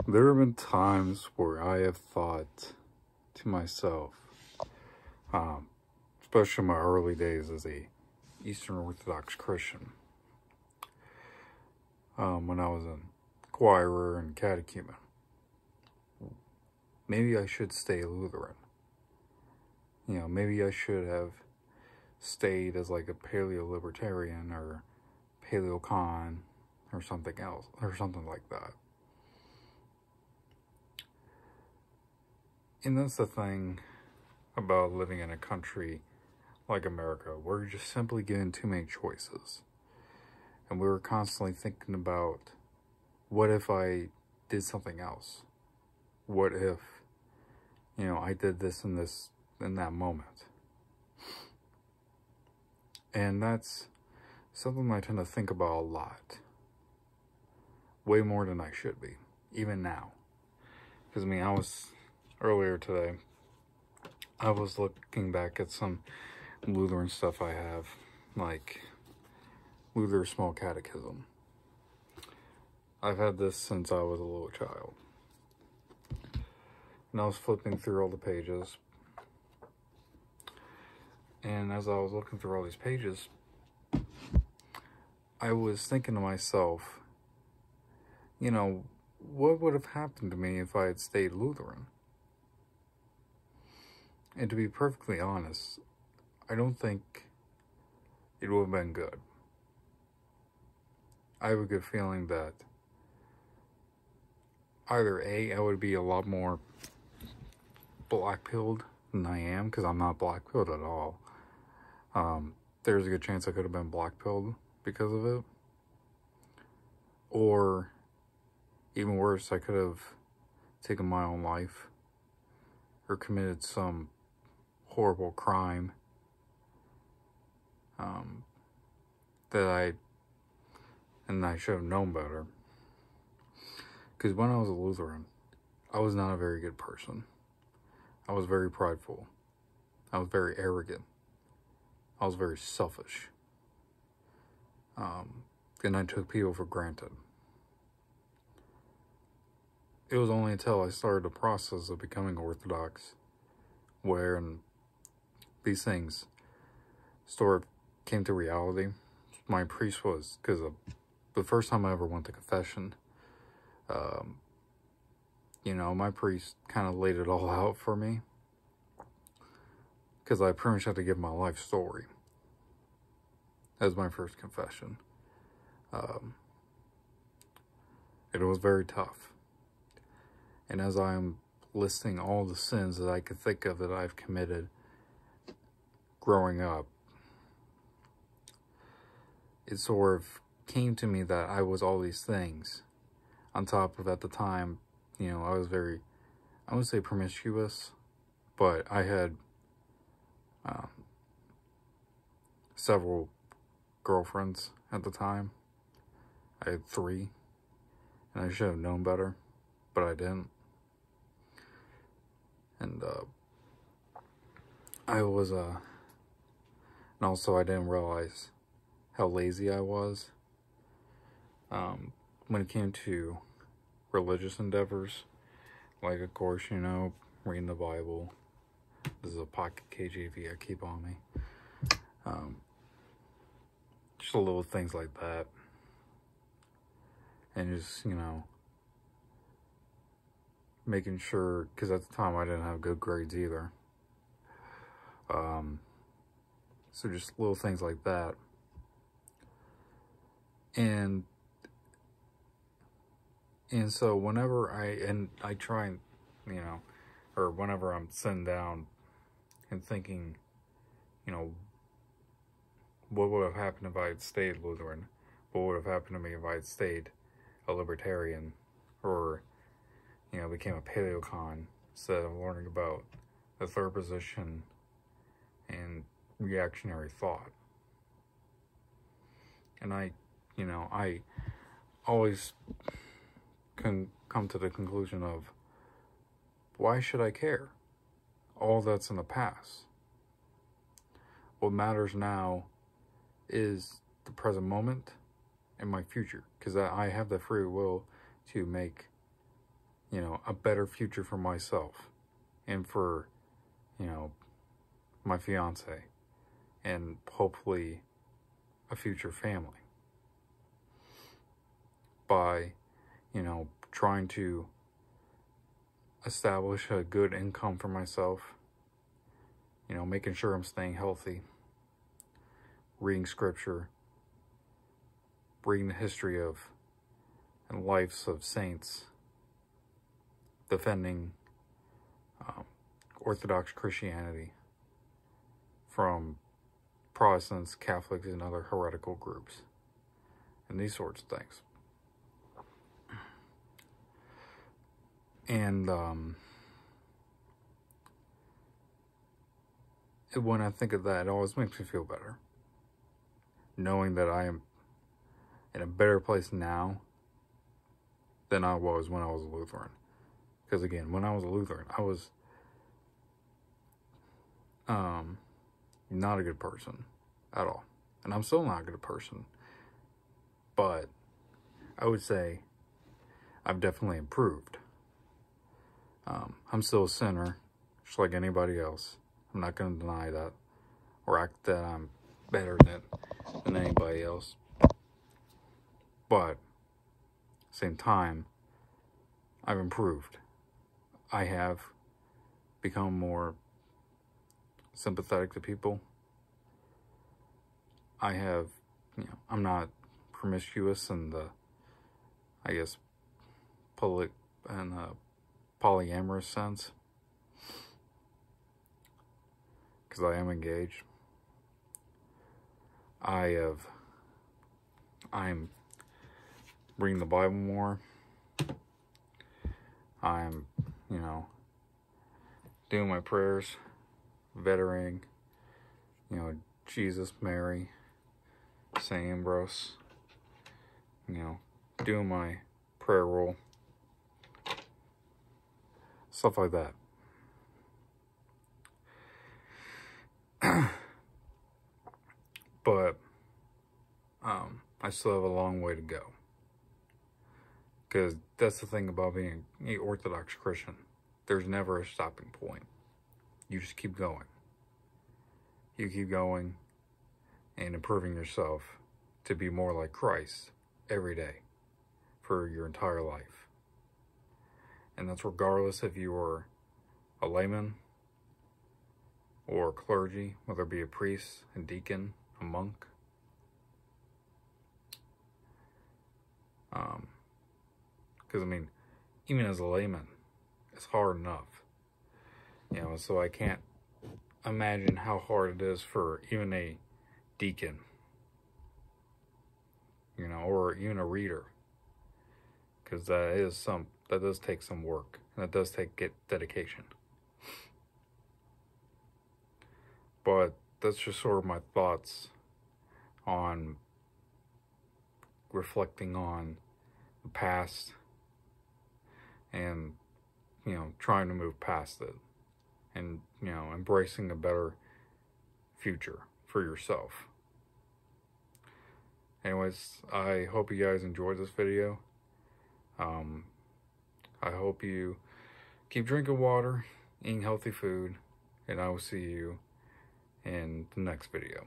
There have been times where I have thought to myself, especially in my early days as a Eastern Orthodox Christian, when I was in choir and catechumen, maybe I should stay Lutheran. Maybe I should have stayed as like a paleo-libertarian or paleo-con or something else, or something like that. And that's the thing about living in a country like America, where you're just simply given too many choices. And we were constantly thinking about, what if I did something else? What if, I did this and this in that moment? And that's something I tend to think about a lot. Way more than I should be, even now. Because, earlier today, I was looking back at some Lutheran stuff I have, like Luther Small Catechism. I've had this since I was a little child. And I was flipping through all the pages. And as I was looking through all these pages, I was thinking to myself, what would have happened to me if I had stayed Lutheran? And to be perfectly honest, I don't think it would have been good. I have a good feeling that either A, I would be a lot more black-pilled than I am, because I'm not black-pilled at all. There's a good chance I could have been black-pilled because of it. Or, even worse, I could have taken my own life or committed some horrible crime that I should have known better. Because when I was a Lutheran, I was not a very good person. I was very prideful. I was very arrogant. I was very selfish. And I took people for granted. It was only until I started the process of becoming Orthodox where these things sort of came to reality. My priest was, because the first time I ever went to confession, my priest kind of laid it all out for me, because I pretty much had to give my life story as my first confession. It was very tough. And as I'm listing all the sins that I could think of that I've committed growing up, it sort of came to me that I was all these things. On top of, at the time, I was very, I wouldn't say promiscuous, but I had several girlfriends at the time. I had 3, and I should have known better, but I didn't. And and also I didn't realize how lazy I was when it came to religious endeavors. Like, of course, reading the Bible. This is a pocket KJV I keep on me. Just little things like that. And just, making sure, because at the time I didn't have good grades either. So just little things like that. And so whenever I try and, or whenever I'm sitting down and thinking, what would have happened if I had stayed Lutheran? What would have happened to me if I had stayed a libertarian, or, became a paleo-con, instead of learning about the third position and reactionary thought? And I always can come to the conclusion of, why should I care? All that's in the past. What matters now is the present moment and my future, because I have the free will to make you know, a better future for myself and for, you know, my fiance and hopefully a future family by, you know, trying to establish a good income for myself, you know, making sure I'm staying healthy, reading scripture, reading the history of and lives of saints, defending Orthodox Christianity from Protestants, Catholics, and other heretical groups, and these sorts of things. And when I think of that, it always makes me feel better, knowing that I am in a better place now than I was when I was a Lutheran. Because again, when I was a Lutheran, I was not a good person at all. And I'm still not a good person. But I would say I've definitely improved. I'm still a sinner, just like anybody else. I'm not going to deny that or act that I'm better than anybody else. But at the same time, I've improved. I have become more sympathetic to people. I have, you know, I'm not promiscuous in the, I guess, polyamorous sense, because I am engaged. I'm reading the Bible more. I'm, you know, doing my prayers, vettering, you know, Jesus, Mary, St. Ambrose, you know, doing my prayer roll, stuff like that. But I still have a long way to go, because that's the thing about being an Orthodox Christian. There's never a stopping point. You just keep going. You keep going and improving yourself to be more like Christ every day for your entire life. And that's regardless if you are a layman or a clergy, whether it be a priest, a deacon, a monk. Because, I mean, even as a layman, it's hard enough. You know, so I can't imagine how hard it is for even a deacon, you know, or even a reader. Because that does take some work, and that does take dedication. But that's just sort of my thoughts on reflecting on the past and, you know, trying to move past it and, you know, embracing a better future for yourself. Anyways, I hope you guys enjoyed this video. I hope you keep drinking water, eating healthy food, and I will see you in the next video.